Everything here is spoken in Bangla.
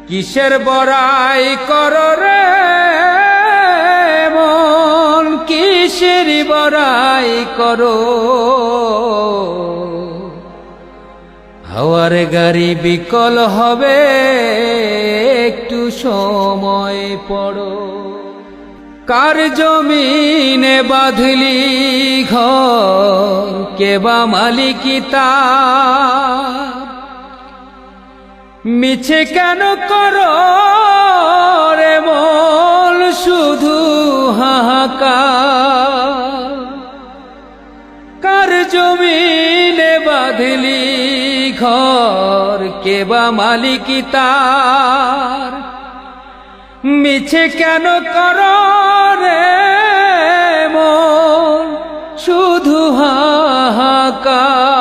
কিসের বড়াই করো রে মন, কিসের বড়াই করো। হাওয়ার গাড়ি বিকল হবে, একটু সময় পড়ো। কার জমিনে বাঁধলি ঘর, কে বা মালিকি তার। মিছে কেন করো রে মন শুধু হাহাকার। কার জমিনে বাঁধলি ঘর, কে বা মালিকি তার। মিছে কেন করো রে মন শুধু হাহাকার।